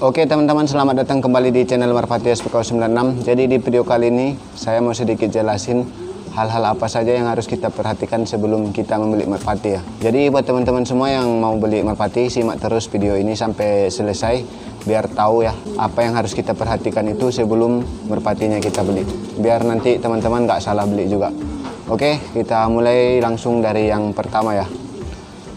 Oke teman-teman, selamat datang kembali di channel Merpati SPK96. Jadi di video kali ini saya mau sedikit jelasin hal-hal apa saja yang harus kita perhatikan sebelum kita membeli merpati ya. Jadi buat teman-teman semua yang mau beli merpati, simak terus video ini sampai selesai biar tahu ya apa yang harus kita perhatikan itu sebelum merpatinya kita beli, biar nanti teman-teman nggak salah beli juga. Oke, kita mulai langsung dari yang pertama ya.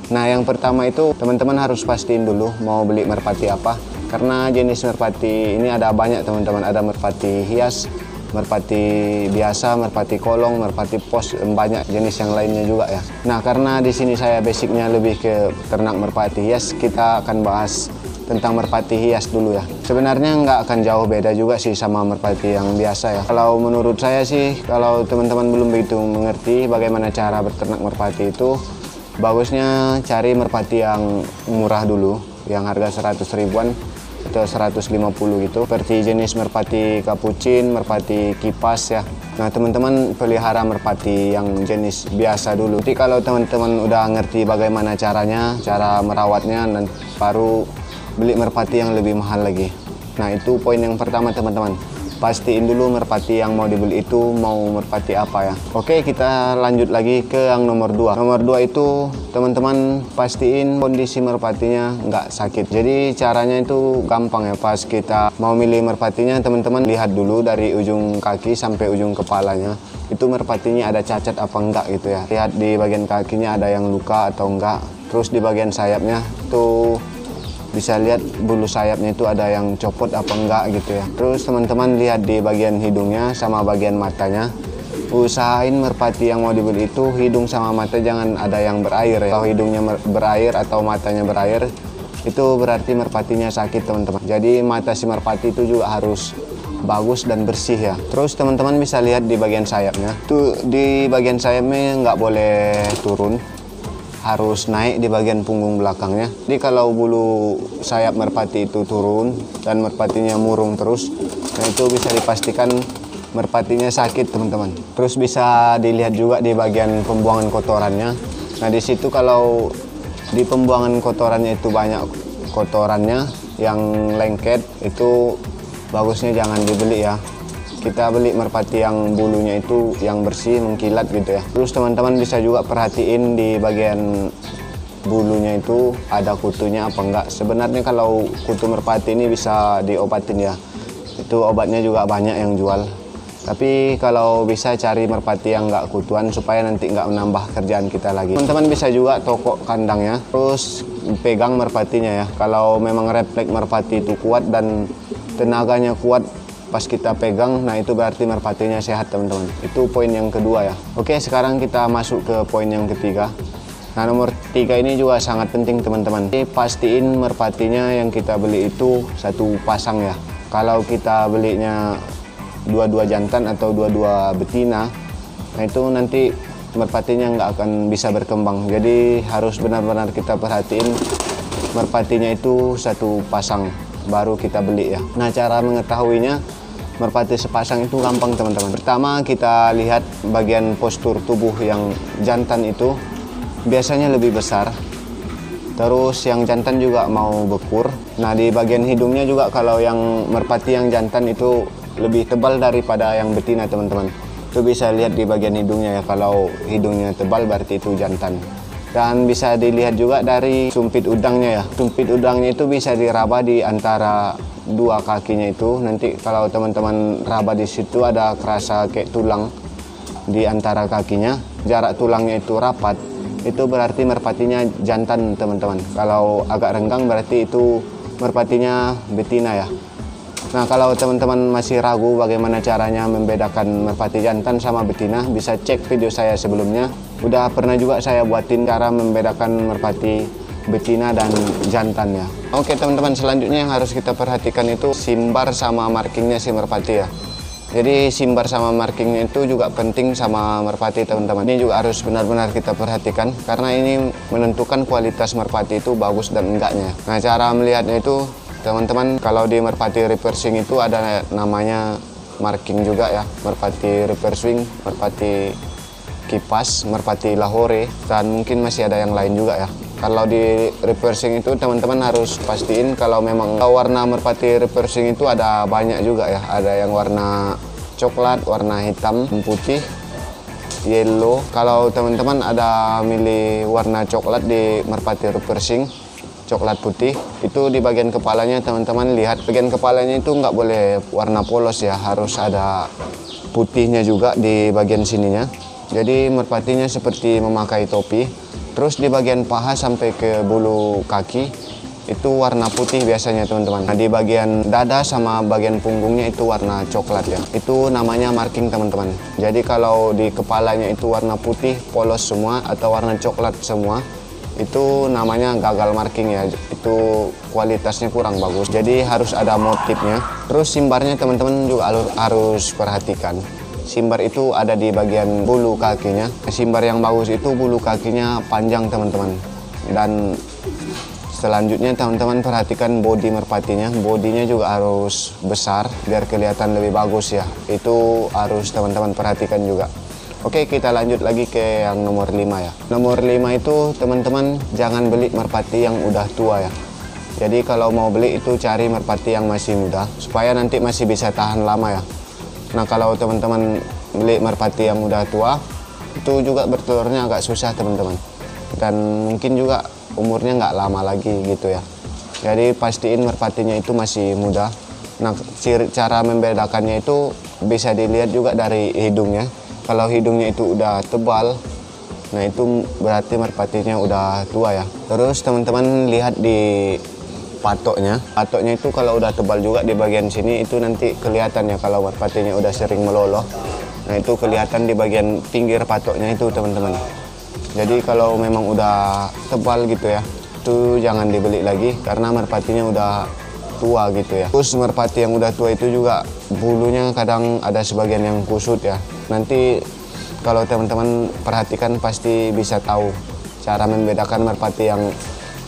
Nah, yang pertama itu teman-teman harus pastiin dulu mau beli merpati apa, karena jenis merpati ini ada banyak teman-teman. Ada merpati hias, merpati biasa, merpati kolong, merpati pos, banyak jenis yang lainnya juga ya. Nah, karena di sini saya basicnya lebih ke ternak merpati hias, kita akan bahas tentang merpati hias dulu ya. Sebenarnya nggak akan jauh beda juga sih sama merpati yang biasa ya. Kalau menurut saya sih, kalau teman-teman belum begitu mengerti bagaimana cara berternak merpati itu, bagusnya cari merpati yang murah dulu, yang harga 100 ribuan atau 150 gitu, seperti jenis merpati kapucin, merpati kipas ya. Nah, teman-teman pelihara merpati yang jenis biasa dulu. Jadi kalau teman-teman udah ngerti bagaimana caranya, cara merawatnya, dan baru beli merpati yang lebih mahal lagi. Nah, itu poin yang pertama teman-teman. Pastiin dulu merpati yang mau dibeli itu mau merpati apa ya. Oke, kita lanjut lagi ke yang nomor 2. Nomor 2 itu teman-teman pastiin kondisi merpatinya nggak sakit. Jadi caranya itu gampang ya. Pas kita mau milih merpatinya, teman-teman lihat dulu dari ujung kaki sampai ujung kepalanya, itu merpatinya ada cacat apa enggak gitu ya. Lihat di bagian kakinya ada yang luka atau enggak. Terus di bagian sayapnya tuh bisa lihat bulu sayapnya itu ada yang copot apa enggak gitu ya. Terus teman-teman lihat di bagian hidungnya sama bagian matanya. Usahain merpati yang mau dibeli itu hidung sama mata jangan ada yang berair ya. Kalau hidungnya berair atau matanya berair, itu berarti merpatinya sakit teman-teman. Jadi mata si merpati itu juga harus bagus dan bersih ya. Terus teman-teman bisa lihat di bagian sayapnya. Tuh di bagian sayapnya nggak boleh turun, harus naik di bagian punggung belakangnya. Jadi kalau bulu sayap merpati itu turun dan merpatinya murung terus, nah itu bisa dipastikan merpatinya sakit teman-teman. Terus bisa dilihat juga di bagian pembuangan kotorannya. Nah, di situ kalau di pembuangan kotorannya itu banyak kotorannya yang lengket, itu bagusnya jangan dibeli ya. Kita beli merpati yang bulunya itu yang bersih, mengkilat gitu ya. Terus teman-teman bisa juga perhatiin di bagian bulunya itu ada kutunya apa enggak. Sebenarnya kalau kutu merpati ini bisa diobatin ya. Itu obatnya juga banyak yang jual. Tapi kalau bisa cari merpati yang enggak kutuan supaya nanti enggak menambah kerjaan kita lagi. Teman-teman bisa juga tokok kandangnya, terus pegang merpatinya ya. Kalau memang refleks merpati itu kuat dan tenaganya kuat pas kita pegang, nah itu berarti merpatinya sehat teman-teman. Itu poin yang kedua ya. Oke, sekarang kita masuk ke poin yang ketiga. Nah, nomor 3 ini juga sangat penting teman-teman. Pastiin merpatinya yang kita beli itu satu pasang ya. Kalau kita belinya dua-dua jantan atau dua-dua betina, nah itu nanti merpatinya nggak akan bisa berkembang. Jadi harus benar-benar kita perhatiin merpatinya itu satu pasang baru kita beli ya. Nah, cara mengetahuinya merpati sepasang itu gampang teman-teman. Pertama, kita lihat bagian postur tubuh yang jantan itu biasanya lebih besar. Terus yang jantan juga mau bekur. Nah, di bagian hidungnya juga kalau yang merpati yang jantan itu lebih tebal daripada yang betina teman-teman. Itu bisa lihat di bagian hidungnya ya. Kalau hidungnya tebal berarti itu jantan. Dan bisa dilihat juga dari sumpit udangnya ya. Sumpit udangnya itu bisa diraba di antara dua kakinya itu. Nanti kalau teman-teman raba di situ ada kerasa kayak tulang di antara kakinya. Jarak tulangnya itu rapat, itu berarti merpatinya jantan teman-teman. Kalau agak renggang berarti itu merpatinya betina ya. Nah, kalau teman-teman masih ragu bagaimana caranya membedakan merpati jantan sama betina, bisa cek video saya sebelumnya. Udah pernah juga saya buatin cara membedakan merpati betina dan jantan ya. Oke teman-teman, selanjutnya yang harus kita perhatikan itu simbar sama markingnya si merpati ya. Jadi simbar sama markingnya itu juga penting sama merpati teman-teman. Ini juga harus benar-benar kita perhatikan karena ini menentukan kualitas merpati itu bagus dan enggaknya. Nah, cara melihatnya itu teman-teman, kalau di merpati reversing itu ada namanya marking juga ya. Merpati reversing, merpati kipas, merpati lahore, dan mungkin masih ada yang lain juga ya. Kalau di reversing itu teman-teman harus pastiin kalau memang warna merpati reversing itu ada banyak juga ya. Ada yang warna coklat, warna hitam, putih, yellow. Kalau teman-teman ada milih warna coklat di merpati reversing, coklat putih, itu di bagian kepalanya teman-teman lihat bagian kepalanya itu nggak boleh warna polos ya, harus ada putihnya juga di bagian sininya. Jadi merpatinya seperti memakai topi. Terus di bagian paha sampai ke bulu kaki itu warna putih biasanya teman-teman. Nah, di bagian dada sama bagian punggungnya itu warna coklat ya. Itu namanya marking teman-teman. Jadi kalau di kepalanya itu warna putih polos semua atau warna coklat semua, itu namanya gagal marking ya. Itu kualitasnya kurang bagus. Jadi harus ada motifnya. Terus simbarnya teman-teman juga harus perhatikan. Simbar itu ada di bagian bulu kakinya. Simbar yang bagus itu bulu kakinya panjang teman-teman. Dan selanjutnya teman-teman perhatikan bodi merpatinya. Bodinya juga harus besar biar kelihatan lebih bagus ya. Itu harus teman-teman perhatikan juga. Oke, kita lanjut lagi ke yang nomor 5 ya. Nomor 5 itu teman-teman jangan beli merpati yang udah tua ya. Jadi kalau mau beli itu cari merpati yang masih muda supaya nanti masih bisa tahan lama ya. Nah, kalau teman-teman beli merpati yang udah tua, itu juga bertelurnya agak susah teman-teman. Dan mungkin juga umurnya nggak lama lagi gitu ya. Jadi pastiin merpatinya itu masih muda. Nah, cara membedakannya itu bisa dilihat juga dari hidungnya. Kalau hidungnya itu udah tebal, nah itu berarti merpatinya udah tua ya. Terus teman-teman lihat di patoknya. Patoknya itu kalau udah tebal juga di bagian sini itu nanti kelihatan ya kalau merpatinya udah sering meloloh. Nah, itu kelihatan di bagian pinggir patoknya itu teman-teman. Jadi kalau memang udah tebal gitu ya, itu jangan dibeli lagi karena merpatinya udah tua gitu ya. Terus merpati yang udah tua itu juga bulunya kadang ada sebagian yang kusut ya. Nanti kalau teman-teman perhatikan pasti bisa tahu cara membedakan merpati yang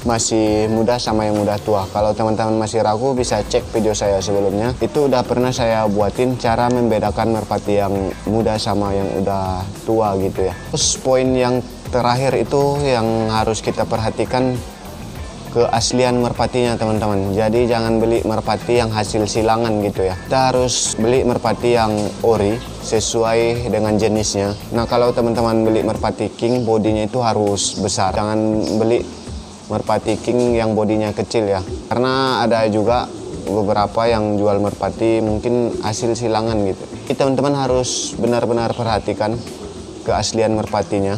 masih muda sama yang udah tua. Kalau teman-teman masih ragu bisa cek video saya sebelumnya. Itu udah pernah saya buatin cara membedakan merpati yang muda sama yang udah tua gitu ya. Terus poin yang terakhir itu yang harus kita perhatikan keaslian merpatinya teman-teman. Jadi jangan beli merpati yang hasil silangan gitu ya. Kita harus beli merpati yang ori sesuai dengan jenisnya. Nah, kalau teman-teman beli merpati king, bodinya itu harus besar. Jangan beli merpati king yang bodinya kecil ya, karena ada juga beberapa yang jual merpati mungkin hasil silangan gitu. Teman-teman harus benar-benar perhatikan keaslian merpatinya.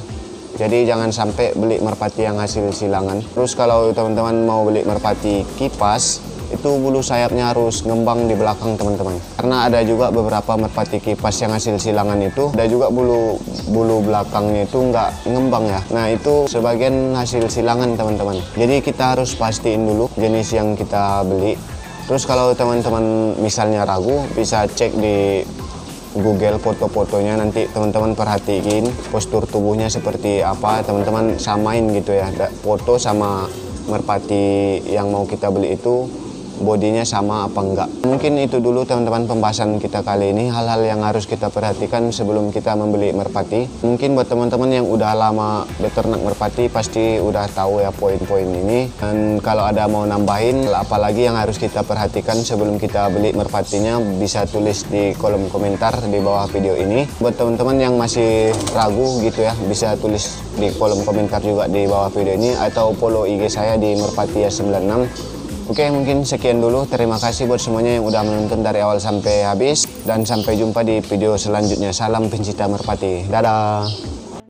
Jadi jangan sampai beli merpati yang hasil silangan. Terus kalau teman-teman mau beli merpati kipas, itu bulu sayapnya harus ngembang di belakang teman-teman. Karena ada juga beberapa merpati kipas yang hasil silangan itu, ada juga bulu belakangnya itu nggak ngembang ya. Nah, itu sebagian hasil silangan teman-teman. Jadi kita harus pastiin dulu jenis yang kita beli. Terus kalau teman-teman misalnya ragu, bisa cek di Google foto-fotonya, nanti teman-teman perhatiin postur tubuhnya seperti apa, teman-teman samain gitu ya, foto sama merpati yang mau kita beli itu bodinya sama apa enggak. Mungkin itu dulu teman-teman pembahasan kita kali ini, hal-hal yang harus kita perhatikan sebelum kita membeli merpati. Mungkin buat teman-teman yang udah lama beternak merpati pasti udah tahu ya poin-poin ini. Dan kalau ada mau nambahin apalagi yang harus kita perhatikan sebelum kita beli merpatinya, bisa tulis di kolom komentar di bawah video ini. Buat teman-teman yang masih ragu gitu ya, bisa tulis di kolom komentar juga di bawah video ini atau follow IG saya di merpatia96. Oke, mungkin sekian dulu. Terima kasih buat semuanya yang udah menonton dari awal sampai habis. Dan sampai jumpa di video selanjutnya. Salam pencinta merpati. Dadah!